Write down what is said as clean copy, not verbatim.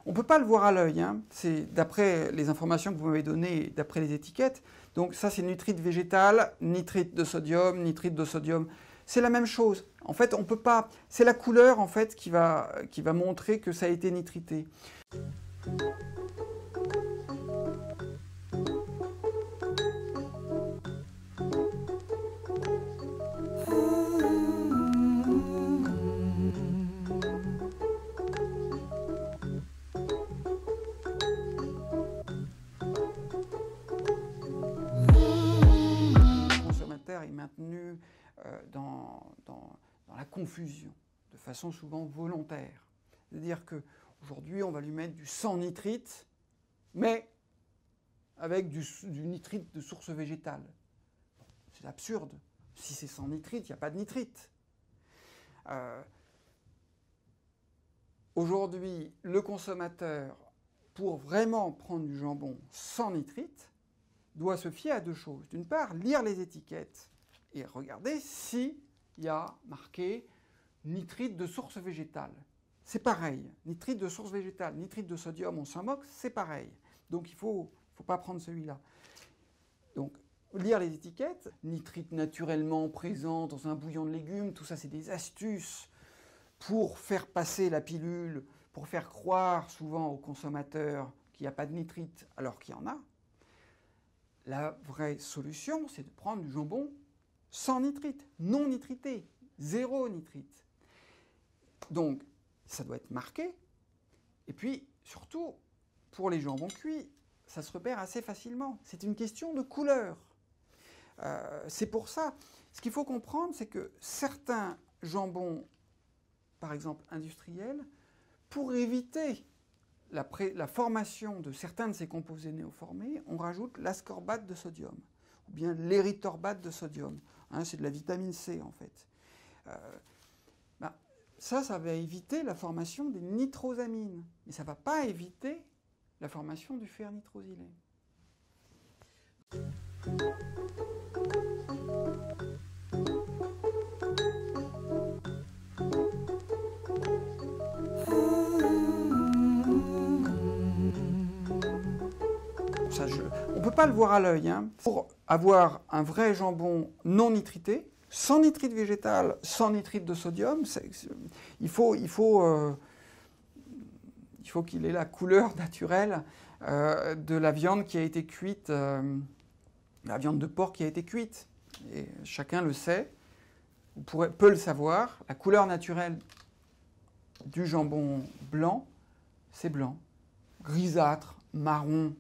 On ne peut pas le voir à l'œil, hein. C'est d'après les informations que vous m'avez données, d'après les étiquettes. Donc ça, c'est nitrite végétal, nitrite de sodium, nitrite de sodium. C'est la même chose. En fait, on peut pas. C'est la couleur en fait qui va montrer que ça a été nitrité. Est maintenu dans la confusion, de façon souvent volontaire. C'est-à-dire qu'aujourd'hui, on va lui mettre du sans nitrite, mais avec du nitrite de source végétale. Bon, c'est absurde. Si c'est sans nitrite, il n'y a pas de nitrite. Aujourd'hui, le consommateur, pour vraiment prendre du jambon sans nitrite, doit se fier à deux choses. D'une part, lire les étiquettes et regarder s'il y a marqué nitrite de source végétale. C'est pareil. Nitrite de source végétale, nitrite de sodium, on s'en moque, c'est pareil. Donc il ne faut pas prendre celui-là. Donc, lire les étiquettes, nitrite naturellement présent dans un bouillon de légumes, tout ça c'est des astuces pour faire passer la pilule, pour faire croire souvent aux consommateurs qu'il n'y a pas de nitrite alors qu'il y en a. La vraie solution, c'est de prendre du jambon sans nitrite, non nitrité, zéro nitrite. Donc, ça doit être marqué. Et puis, surtout, pour les jambons cuits, ça se repère assez facilement. C'est une question de couleur. C'est pour ça. Ce qu'il faut comprendre, c'est que certains jambons, par exemple industriels, pour éviter la formation de certains de ces composés néoformés, on rajoute l'ascorbate de sodium, ou bien l'érythorbate de sodium. Hein, c'est de la vitamine C, en fait. Ça va éviter la formation des nitrosamines, mais ça ne va pas éviter la formation du fer nitrosylé. On ne peut pas le voir à l'œil. Hein. Pour avoir un vrai jambon non nitrité, sans nitrite végétal, sans nitrite de sodium, il faut qu'il ait la couleur naturelle de la viande qui a été cuite, la viande de porc qui a été cuite. Et chacun le sait, peut le savoir, la couleur naturelle du jambon blanc, c'est blanc. Grisâtre, marron,